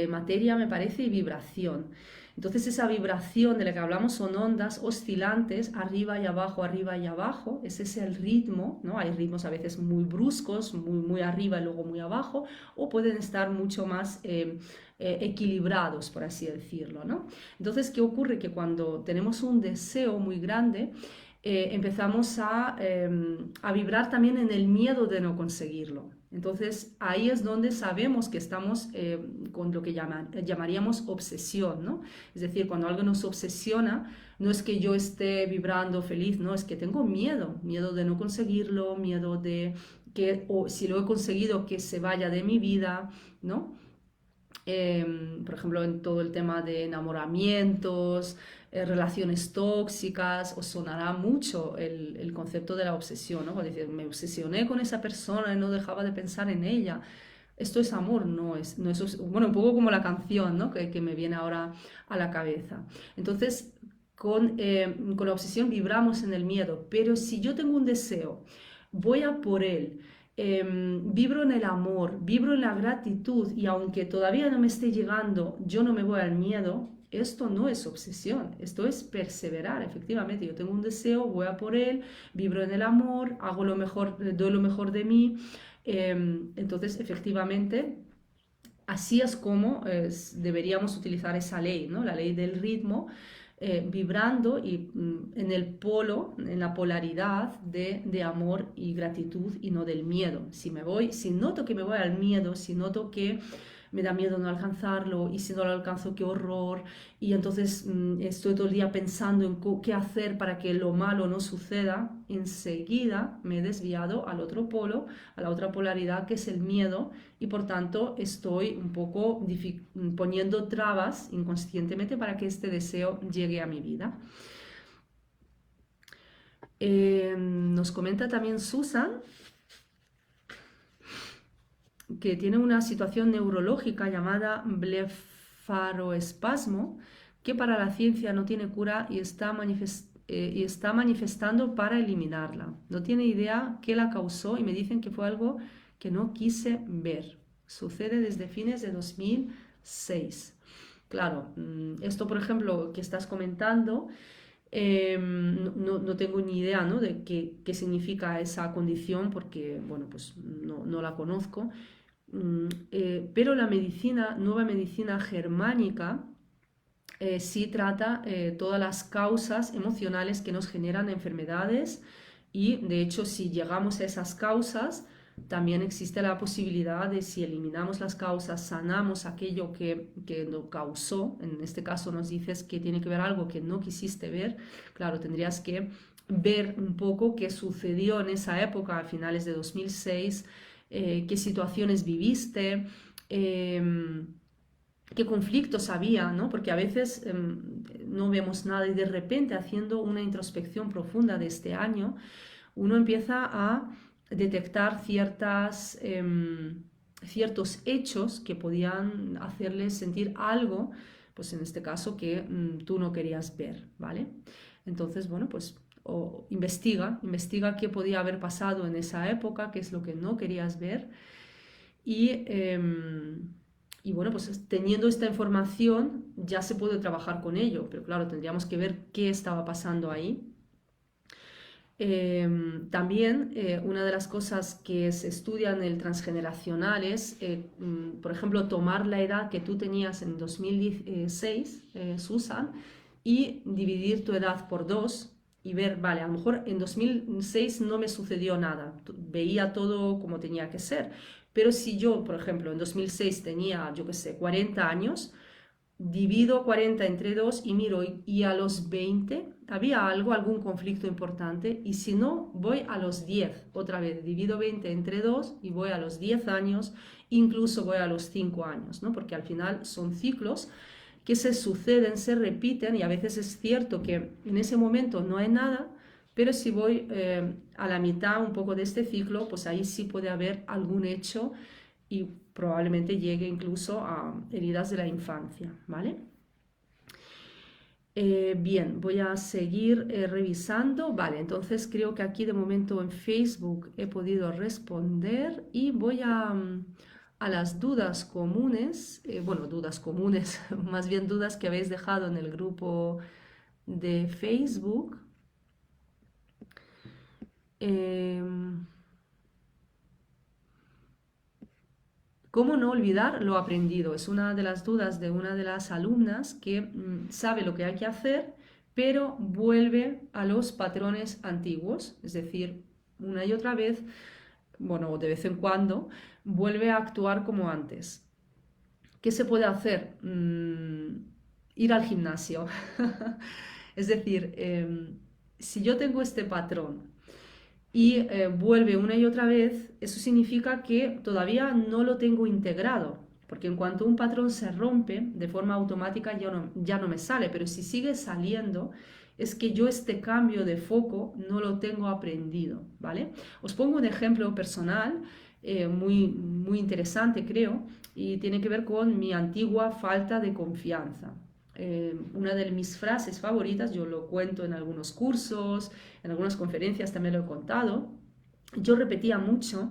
materia, me parece, y vibración. Entonces esa vibración de la que hablamos son ondas oscilantes, arriba y abajo, arriba y abajo. Ese es el ritmo, ¿no? Hay ritmos a veces muy bruscos, muy arriba y luego muy abajo, o pueden estar mucho más equilibrados, por así decirlo, ¿no? Entonces, ¿qué ocurre? Que cuando tenemos un deseo muy grande, empezamos a vibrar también en el miedo de no conseguirlo. Entonces ahí es donde sabemos que estamos con lo que llamaríamos obsesión, ¿no? Es decir, cuando algo nos obsesiona, no es que yo esté vibrando feliz, no, es que tengo miedo, miedo de no conseguirlo, miedo de que, o si lo he conseguido, que se vaya de mi vida, ¿no? Por ejemplo, en todo el tema de enamoramientos, relaciones tóxicas, os sonará mucho el concepto de la obsesión, ¿no? Decir, me obsesioné con esa persona y no dejaba de pensar en ella. Esto es amor, no es bueno, un poco como la canción, ¿no? que me viene ahora a la cabeza. Entonces, con la obsesión vibramos en el miedo, pero si yo tengo un deseo, voy a por él, vibro en el amor, vibro en la gratitud y aunque todavía no me esté llegando, yo no me voy al miedo, esto no es obsesión, esto es perseverar. Efectivamente, yo tengo un deseo, voy a por él, vibro en el amor, hago lo mejor, doy lo mejor de mí. Entonces, efectivamente, así es como deberíamos utilizar esa ley, ¿no? La ley del ritmo, vibrando y en el polo, en la polaridad de amor y gratitud y no del miedo. Si noto que me voy al miedo, si noto que me da miedo no alcanzarlo y si no lo alcanzo, qué horror. Y entonces estoy todo el día pensando en qué hacer para que lo malo no suceda. Enseguida me he desviado al otro polo, a la otra polaridad que es el miedo y por tanto estoy un poco poniendo trabas inconscientemente para que este deseo llegue a mi vida. Nos comenta también Susan que tiene una situación neurológica llamada blefaroespasmo, que para la ciencia no tiene cura y está manifestando para eliminarla. No tiene idea qué la causó y me dicen que fue algo que no quise ver. Sucede desde fines de 2006. Claro, esto por ejemplo que estás comentando, no tengo ni idea, ¿no? de qué significa esa condición porque, bueno, pues no la conozco. Pero la nueva medicina germánica, sí trata todas las causas emocionales que nos generan enfermedades y de hecho si llegamos a esas causas también existe la posibilidad de si eliminamos las causas, sanamos aquello que lo causó. En este caso nos dices que tiene que ver algo que no quisiste ver. Claro, tendrías que ver un poco qué sucedió en esa época, a finales de 2006, qué situaciones viviste, qué conflictos había, ¿no? Porque a veces no vemos nada y de repente haciendo una introspección profunda de este año, uno empieza a detectar ciertos hechos que podían hacerles sentir algo, pues en este caso que tú no querías ver, ¿vale? Entonces, bueno, pues investiga qué podía haber pasado en esa época, qué es lo que no querías ver y bueno, pues teniendo esta información ya se puede trabajar con ello, pero claro, tendríamos que ver qué estaba pasando ahí. También una de las cosas que se estudia en el transgeneracional es, por ejemplo, tomar la edad que tú tenías en 2016, Susan, y dividir tu edad por 2 y ver, vale, a lo mejor en 2006 no me sucedió nada, veía todo como tenía que ser, pero si yo, por ejemplo, en 2006 tenía, yo qué sé, 40 años, divido 40 entre 2 y miro, y a los 20 había algún conflicto importante, y si no, voy a los 10, otra vez, divido 20 entre 2 y voy a los 10 años, incluso voy a los 5 años, ¿no? Porque al final son ciclos que se suceden, se repiten, y a veces es cierto que en ese momento no hay nada, pero si voy a la mitad un poco de este ciclo, pues ahí sí puede haber algún hecho y probablemente llegue incluso a heridas de la infancia, ¿vale? Bien, voy a seguir revisando. Vale, entonces creo que aquí de momento en Facebook he podido responder y voy a las dudas comunes, bueno, dudas comunes, más bien dudas que habéis dejado en el grupo de Facebook. ¿Cómo no olvidar lo aprendido? Es una de las dudas de una de las alumnas que sabe lo que hay que hacer, pero vuelve a los patrones antiguos, es decir, una y otra vez, bueno, de vez en cuando, vuelve a actuar como antes. ¿Qué se puede hacer? Ir al gimnasio. Es decir, si yo tengo este patrón y vuelve una y otra vez, eso significa que todavía no lo tengo integrado, porque en cuanto un patrón se rompe, de forma automática ya no me sale, pero si sigue saliendo, es que yo este cambio de foco no lo tengo aprendido, ¿vale? Os pongo un ejemplo personal muy interesante, creo, y tiene que ver con mi antigua falta de confianza. Una de mis frases favoritas, yo lo cuento en algunos cursos, en algunas conferencias también lo he contado, yo repetía mucho,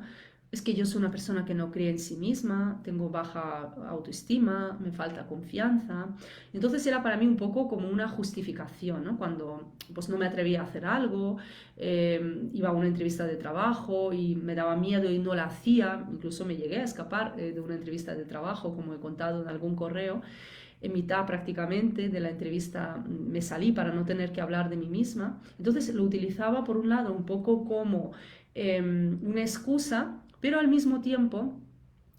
es que yo soy una persona que no cree en sí misma, tengo baja autoestima, me falta confianza. Entonces era para mí un poco como una justificación, ¿no? Cuando pues, no me atrevía a hacer algo, iba a una entrevista de trabajo y me daba miedo y no la hacía, incluso me llegué a escapar de una entrevista de trabajo, como he contado en algún correo. En mitad prácticamente de la entrevista me salí para no tener que hablar de mí misma. Entonces lo utilizaba por un lado un poco como una excusa, pero al mismo tiempo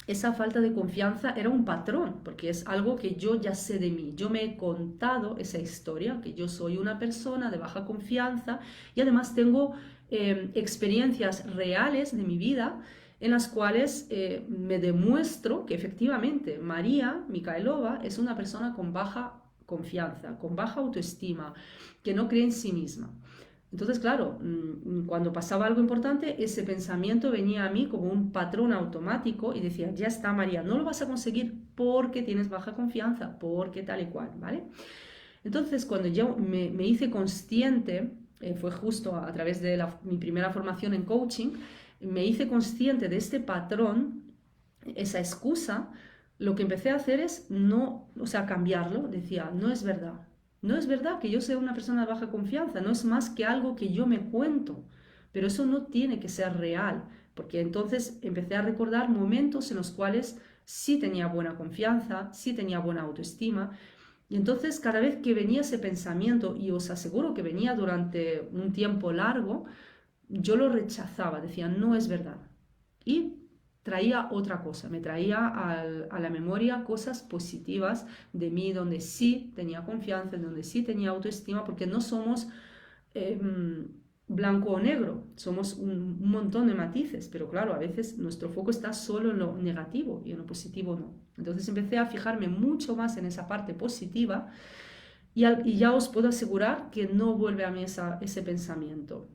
esa falta de confianza era un patrón, porque es algo que yo ya sé de mí. Yo me he contado esa historia, que yo soy una persona de baja confianza y además tengo experiencias reales de mi vida en las cuales me demuestro que efectivamente María Micaelova es una persona con baja confianza, con baja autoestima, que no cree en sí misma. Entonces, claro, cuando pasaba algo importante, ese pensamiento venía a mí como un patrón automático y decía, ya está María, no lo vas a conseguir porque tienes baja confianza, porque tal y cual, ¿vale? Entonces, cuando yo me hice consciente, fue justo a través de mi primera formación en coaching, me hice consciente de este patrón, esa excusa, lo que empecé a hacer es cambiarlo. Decía, no es verdad. No es verdad que yo sea una persona de baja confianza, no es más que algo que yo me cuento, pero eso no tiene que ser real. porque entonces empecé a recordar momentos en los cuales sí tenía buena confianza, sí tenía buena autoestima. Y entonces cada vez que venía ese pensamiento, y os aseguro que venía durante un tiempo largo, yo lo rechazaba, decía, no es verdad. Y traía otra cosa, me traía a la memoria cosas positivas de mí, donde sí tenía confianza, donde sí tenía autoestima, porque no somos eh, blanco o negro, somos un montón de matices, pero claro, a veces nuestro foco está solo en lo negativo y en lo positivo no. Entonces empecé a fijarme mucho más en esa parte positiva y ya os puedo asegurar que no vuelve a mí ese pensamiento.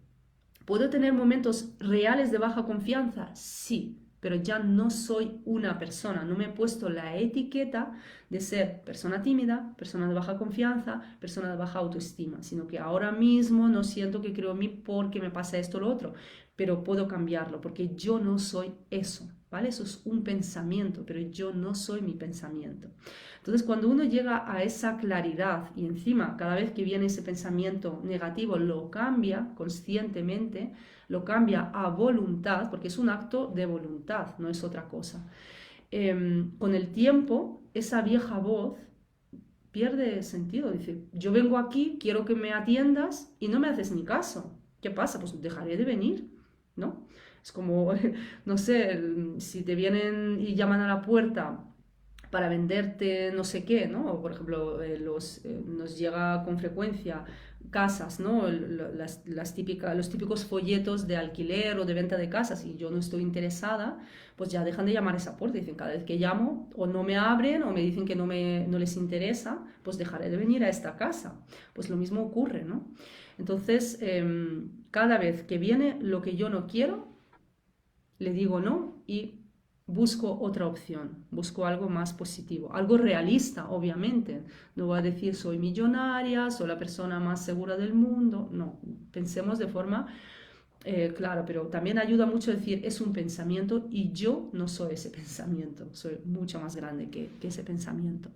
¿Puedo tener momentos reales de baja confianza? Sí, pero ya no soy una persona, no me he puesto la etiqueta de ser persona tímida, persona de baja confianza, persona de baja autoestima, sino que ahora mismo no siento que creo en mí porque me pasa esto o lo otro, pero puedo cambiarlo porque yo no soy eso, ¿vale? Eso es un pensamiento, pero yo no soy mi pensamiento. Entonces, cuando uno llega a esa claridad y encima cada vez que viene ese pensamiento negativo lo cambia conscientemente, lo cambia a voluntad, porque es un acto de voluntad, no es otra cosa. Con el tiempo, esa vieja voz pierde sentido. Dice, yo vengo aquí, quiero que me atiendas y no me haces ni caso. ¿Qué pasa? Pues dejaré de venir, ¿no? Es como, no sé, si te vienen y llaman a la puerta para venderte no sé qué, ¿no? O por ejemplo, nos llega con frecuencia casas, ¿no? Los típicos folletos de alquiler o de venta de casas y yo no estoy interesada, pues ya dejan de llamar a esa puerta. Dicen, cada vez que llamo o no me abren o me dicen que no les interesa, pues dejaré de venir a esta casa. Pues lo mismo ocurre, ¿no? Entonces, cada vez que viene lo que yo no quiero, le digo no y busco otra opción, busco algo más positivo, algo realista, obviamente. No voy a decir soy millonaria, soy la persona más segura del mundo, no, pensemos de forma clara, pero también ayuda mucho decir es un pensamiento y yo no soy ese pensamiento, soy mucho más grande que ese pensamiento.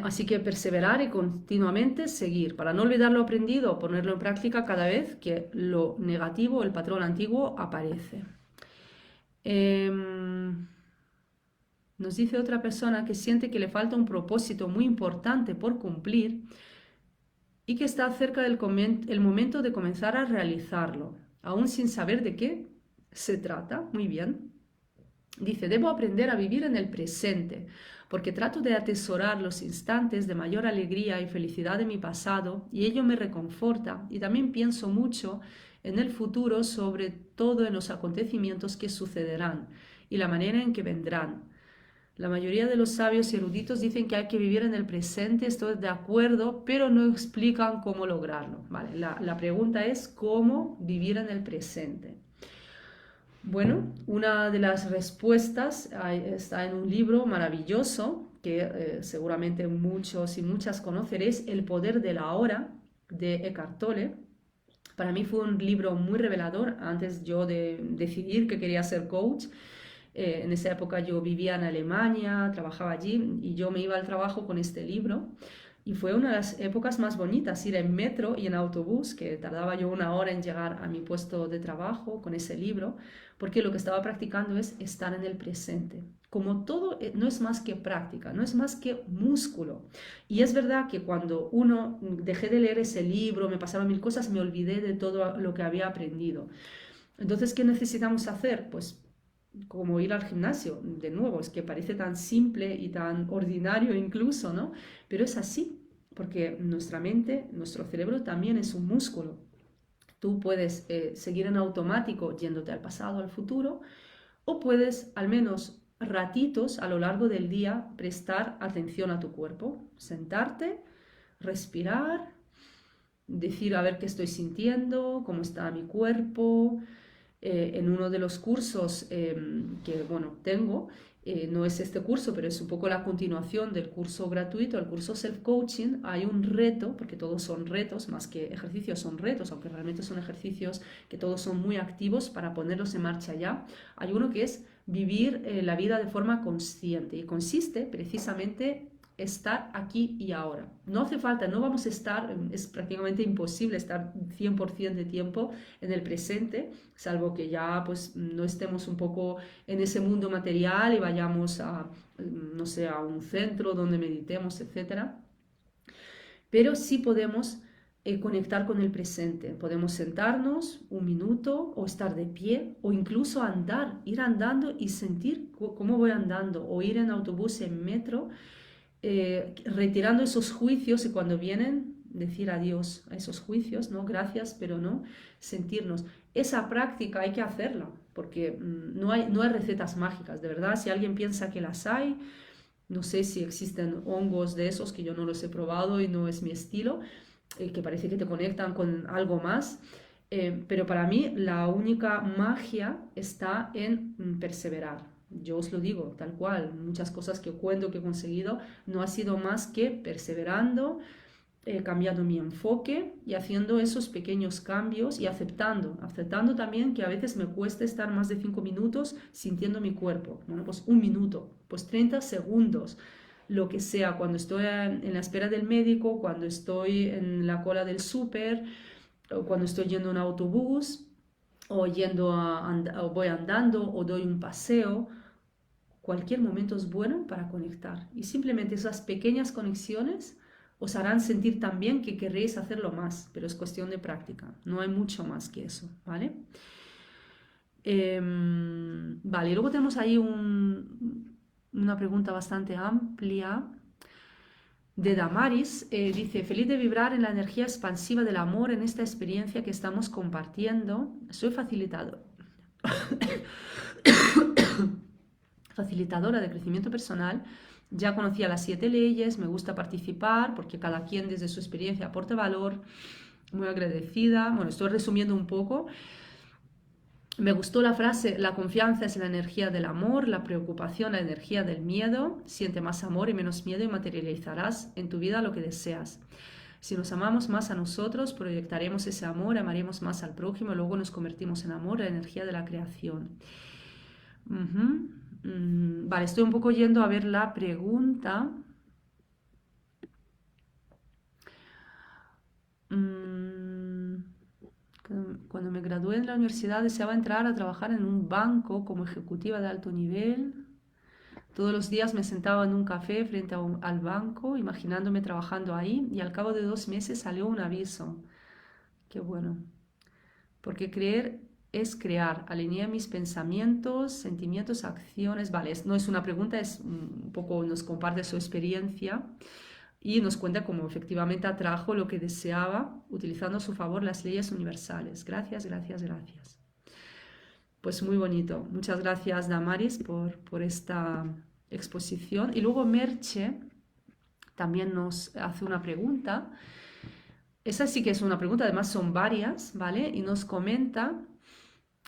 Así que perseverar y continuamente seguir, para no olvidar lo aprendido, ponerlo en práctica cada vez que lo negativo, el patrón antiguo, aparece. Nos dice otra persona que siente que le falta un propósito muy importante por cumplir y que está cerca del el momento de comenzar a realizarlo, aún sin saber de qué se trata. Muy bien. Dice, debo aprender a vivir en el presente, porque trato de atesorar los instantes de mayor alegría y felicidad de mi pasado, y ello me reconforta, y también pienso mucho en el futuro, sobre todo en los acontecimientos que sucederán y la manera en que vendrán. La mayoría de los sabios y eruditos dicen que hay que vivir en el presente, estoy de acuerdo, pero no explican cómo lograrlo. Vale, la pregunta es cómo vivir en el presente. Bueno, una de las respuestas está en un libro maravilloso que seguramente muchos y muchas conoceréis, El poder de la hora, de Eckhart Tolle. Para mí fue un libro muy revelador antes yo de decidir que quería ser coach. En esa época yo vivía en Alemania, trabajaba allí y yo me iba al trabajo con este libro. Y fue una de las épocas más bonitas, ir en metro y en autobús, que tardaba yo 1 hora en llegar a mi puesto de trabajo con ese libro, porque lo que estaba practicando es estar en el presente. Como todo no es más que práctica, no es más que músculo. Y es verdad que cuando dejé de leer ese libro, me pasaron 1000 cosas, me olvidé de todo lo que había aprendido. Entonces, ¿qué necesitamos hacer? Pues como ir al gimnasio, de nuevo, es que parece tan simple y tan ordinario incluso, ¿no? Pero es así, porque nuestra mente, nuestro cerebro también es un músculo. Tú puedes seguir en automático yéndote al pasado, al futuro, o puedes al menos ratitos a lo largo del día prestar atención a tu cuerpo, sentarte, respirar, decir a ver qué estoy sintiendo, cómo está mi cuerpo. En uno de los cursos que bueno, tengo, no es este curso, pero es un poco la continuación del curso gratuito, el curso Self-Coaching, hay un reto, porque todos son retos, más que ejercicios son retos, aunque realmente son ejercicios que todos son muy activos para ponerlos en marcha ya. Hay uno que es vivir la vida de forma consciente y consiste precisamente estar aquí y ahora. No hace falta, no vamos a estar, es prácticamente imposible estar 100% de tiempo en el presente, salvo que ya pues no estemos un poco en ese mundo material y vayamos a, no sé, a un centro donde meditemos, etcétera. Pero sí podemos conectar con el presente. Podemos sentarnos un minuto o estar de pie o incluso andar, ir andando y sentir cómo voy andando, o ir en autobús, en metro, retirando esos juicios, y cuando vienen decir adiós a esos juicios, no, gracias, pero no, sentirnos. Esa práctica hay que hacerla, porque no hay recetas mágicas, de verdad. Si alguien piensa que las hay, no sé si existen hongos de esos que yo no los he probado y no es mi estilo, que parece que te conectan con algo más. Pero para mí la única magia está en perseverar. Yo os lo digo tal cual, muchas cosas que cuento que he conseguido no ha sido más que perseverando, cambiando mi enfoque y haciendo esos pequeños cambios y aceptando también que a veces me cuesta estar más de 5 minutos sintiendo mi cuerpo. Bueno, pues un minuto, pues 30 segundos, lo que sea, cuando estoy en la espera del médico, cuando estoy en la cola del súper, o cuando estoy yendo en autobús, o o voy andando, o doy un paseo. Cualquier momento es bueno para conectar, y simplemente esas pequeñas conexiones os harán sentir también que querréis hacerlo más, pero es cuestión de práctica, no hay mucho más que eso, ¿vale? Vale, y luego tenemos ahí una pregunta bastante amplia de Damaris. Dice: feliz de vibrar en la energía expansiva del amor en esta experiencia que estamos compartiendo. Soy facilitadora de crecimiento personal. Ya conocía las 7 leyes, me gusta participar porque cada quien desde su experiencia aporta valor. Muy agradecida. Bueno, estoy resumiendo un poco. Me gustó la frase: la confianza es la energía del amor, la preocupación la energía del miedo. Siente más amor y menos miedo y materializarás en tu vida lo que deseas. Si nos amamos más a nosotros, proyectaremos ese amor, amaremos más al prójimo y luego nos convertimos en amor, la energía de la creación. Vale, estoy un poco yendo a ver la pregunta. Cuando me gradué en la universidad deseaba entrar a trabajar en un banco como ejecutiva de alto nivel. Todos los días me sentaba en un café frente al banco, imaginándome trabajando ahí, y al cabo de 2 meses salió un aviso. Qué bueno. Porque creer es crear. Alineé mis pensamientos, sentimientos, acciones. Vale, no es una pregunta, es un poco, nos comparte su experiencia y nos cuenta cómo efectivamente atrajo lo que deseaba, utilizando a su favor las leyes universales. Gracias, gracias, gracias. Pues muy bonito. Muchas gracias, Damaris, por esta exposición. Y luego Merche también nos hace una pregunta. Esa sí que es una pregunta, además son varias, ¿vale? Y nos comenta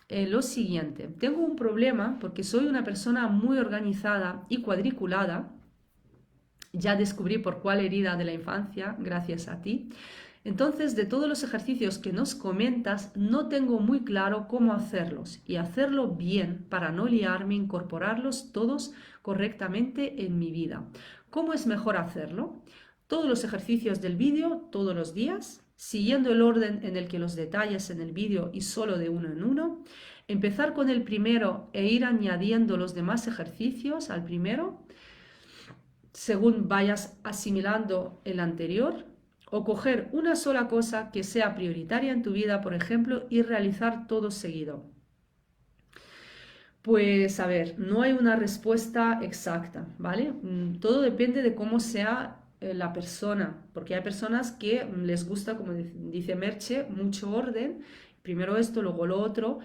lo siguiente: tengo un problema porque soy una persona muy organizada y cuadriculada. Ya descubrí por cuál herida de la infancia, gracias a ti. Entonces, de todos los ejercicios que nos comentas, no tengo muy claro cómo hacerlos y hacerlo bien para no liarme, incorporarlos todos correctamente en mi vida. ¿Cómo es mejor hacerlo? Todos los ejercicios del vídeo, todos los días, siguiendo el orden en el que los detalles en el vídeo y solo de uno en uno. Empezar con el primero e ir añadiendo los demás ejercicios al primero, según vayas asimilando el anterior. O coger una sola cosa que sea prioritaria en tu vida, por ejemplo, y realizar todo seguido. Pues a ver, no hay una respuesta exacta, ¿vale? Todo depende de cómo sea la persona, porque hay personas que les gusta, como dice Merche, mucho orden, primero esto, luego lo otro.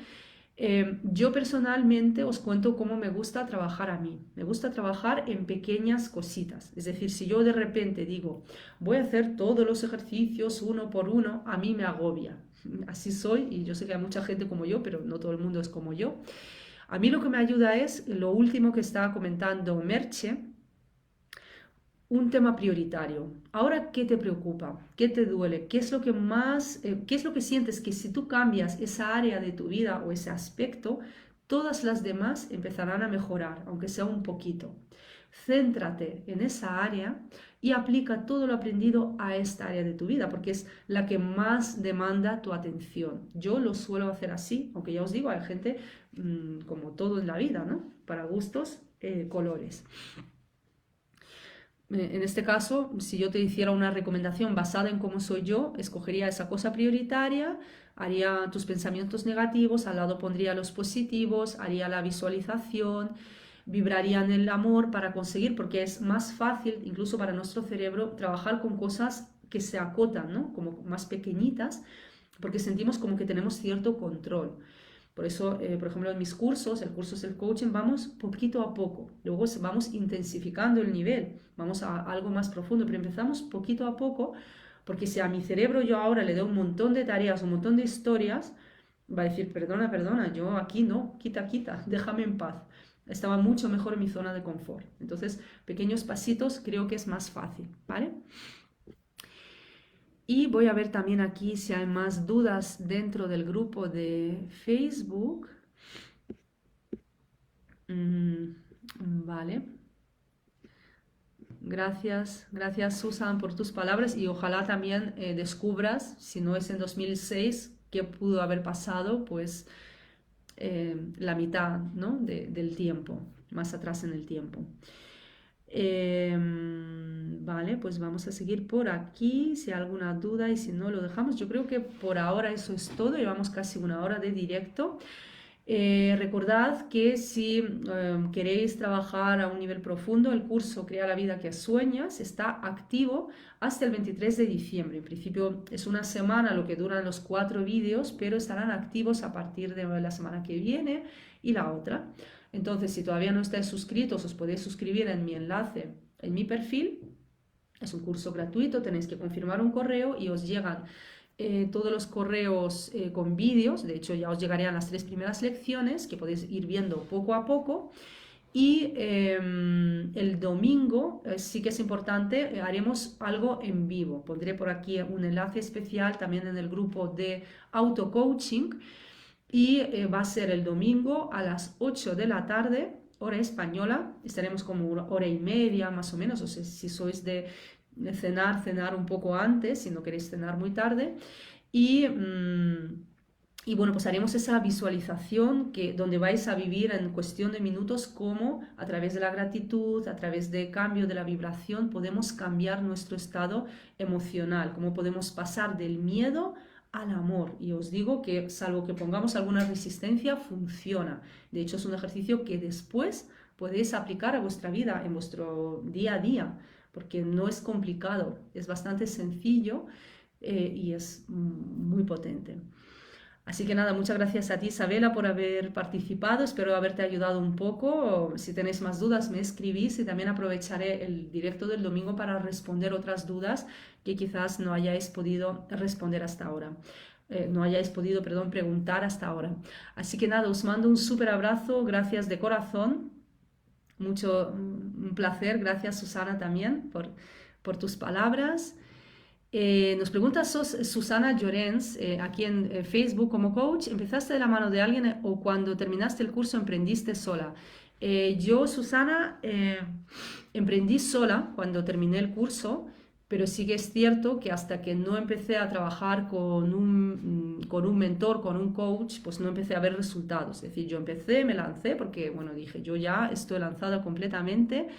Yo personalmente os cuento cómo me gusta trabajar a mí. Me gusta trabajar en pequeñas cositas. Es decir, si yo de repente digo, voy a hacer todos los ejercicios uno por uno, a mí me agobia. Así soy, y yo sé que hay mucha gente como yo, pero no todo el mundo es como yo. A mí lo que me ayuda es lo último que estaba comentando Merche, un tema prioritario. Ahora, ¿qué te preocupa? ¿Qué te duele? ¿Qué es lo que más, qué es lo que sientes que si tú cambias esa área de tu vida o ese aspecto, todas las demás empezarán a mejorar, aunque sea un poquito? Céntrate en esa área y aplica todo lo aprendido a esta área de tu vida, porque es la que más demanda tu atención. Yo lo suelo hacer así, aunque ya os digo, hay gente como todo en la vida, ¿no? Para gustos, colores. En este caso, si yo te hiciera una recomendación basada en cómo soy yo, escogería esa cosa prioritaria, haría tus pensamientos negativos, al lado pondría los positivos, haría la visualización, vibraría en el amor para conseguir, porque es más fácil, incluso para nuestro cerebro, trabajar con cosas que se acotan, ¿no? Como más pequeñitas, porque sentimos como que tenemos cierto control. Por eso, por ejemplo, en mis cursos, el curso es el coaching, vamos poquito a poco. Luego vamos intensificando el nivel, vamos a algo más profundo, pero empezamos poquito a poco, porque si a mi cerebro yo ahora le doy un montón de tareas, un montón de historias, va a decir, perdona, perdona, yo aquí no, quita, quita, déjame en paz. Estaba mucho mejor en mi zona de confort. Entonces, pequeños pasitos creo que es más fácil, ¿vale? Y voy a ver también aquí si hay más dudas dentro del grupo de Facebook. Vale. Gracias Susan por tus palabras y ojalá también descubras, si no es en 2006, qué pudo haber pasado, pues la mitad, ¿no? del tiempo, más atrás en el tiempo. Vale, pues vamos a seguir por aquí. Si hay alguna duda y si no, lo dejamos. Yo creo que por ahora eso es todo. Llevamos casi una hora de directo. Recordad que si queréis trabajar a un nivel profundo, el curso Crea la vida que sueñas está activo hasta el 23 de diciembre. En principio es una semana lo que duran los 4 vídeos, pero estarán activos a partir de la semana que viene y la otra. Entonces, si todavía no estáis suscritos, os podéis suscribir en mi enlace, en mi perfil. Es un curso gratuito, tenéis que confirmar un correo y os llegan todos los correos con vídeos. De hecho, ya os llegarían las 3 primeras lecciones que podéis ir viendo poco a poco. Y el domingo sí que es importante, haremos algo en vivo. Pondré por aquí un enlace especial también en el grupo de auto-coaching. Y va a ser el domingo a las 8 de la tarde, hora española. Estaremos como una hora y media más o menos, o sea, si sois de cenar un poco antes, si no queréis cenar muy tarde. Y bueno, pues haremos esa visualización donde vais a vivir en cuestión de minutos cómo a través de la gratitud, a través de cambio de la vibración, podemos cambiar nuestro estado emocional, cómo podemos pasar del miedo al amor. Y os digo que salvo que pongamos alguna resistencia, funciona. De hecho, es un ejercicio que después podéis aplicar a vuestra vida, en vuestro día a día, porque no es complicado, es bastante sencillo y es muy potente. Así que nada, muchas gracias a ti, Isabela, por haber participado. Espero haberte ayudado un poco. Si tenéis más dudas, me escribís y también aprovecharé el directo del domingo para responder otras dudas que quizás no hayáis podido responder hasta ahora. No hayáis podido, perdón, preguntar hasta ahora. Así que nada, os mando un súper abrazo. Gracias de corazón. Un placer. Gracias, Susana, también por tus palabras. Nos pregunta Susana Llorens, aquí en Facebook como coach, ¿empezaste de la mano de alguien o cuando terminaste el curso emprendiste sola? Yo, Susana, emprendí sola cuando terminé el curso, pero sí que es cierto que hasta que no empecé a trabajar con un mentor, con un coach, pues no empecé a ver resultados. Es decir, yo empecé, me lancé porque, bueno, dije, yo ya estoy lanzada completamente.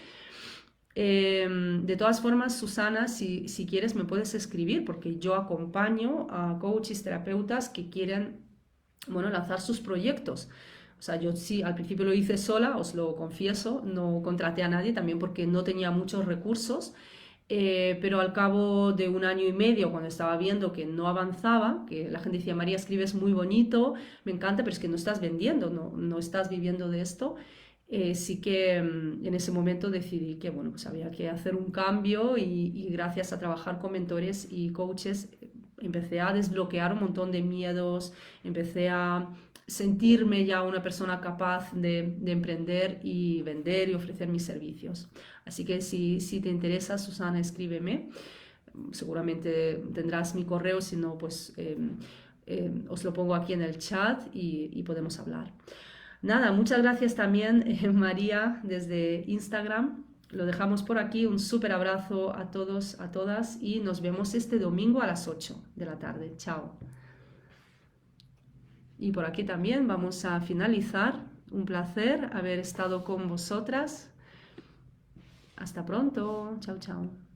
De todas formas, Susana, si quieres me puedes escribir porque yo acompaño a coaches, terapeutas que quieren, bueno, lanzar sus proyectos. O sea, yo sí, al principio lo hice sola, os lo confieso, no contraté a nadie también porque no tenía muchos recursos, pero al cabo de un año y medio, cuando estaba viendo que no avanzaba, que la gente decía, María, escribes muy bonito, me encanta, pero es que no estás vendiendo, no estás viviendo de esto. Sí que en ese momento decidí que bueno, pues había que hacer un cambio y gracias a trabajar con mentores y coaches empecé a desbloquear un montón de miedos, empecé a sentirme ya una persona capaz de emprender y vender y ofrecer mis servicios. Así que si te interesa, Susana, escríbeme. Seguramente tendrás mi correo, si no, pues os lo pongo aquí en el chat y podemos hablar. Nada, muchas gracias también, María, desde Instagram. Lo dejamos por aquí, un súper abrazo a todos, a todas y nos vemos este domingo a las 8 de la tarde. Chao. Y por aquí también vamos a finalizar. Un placer haber estado con vosotras. Hasta pronto. Chao, chao.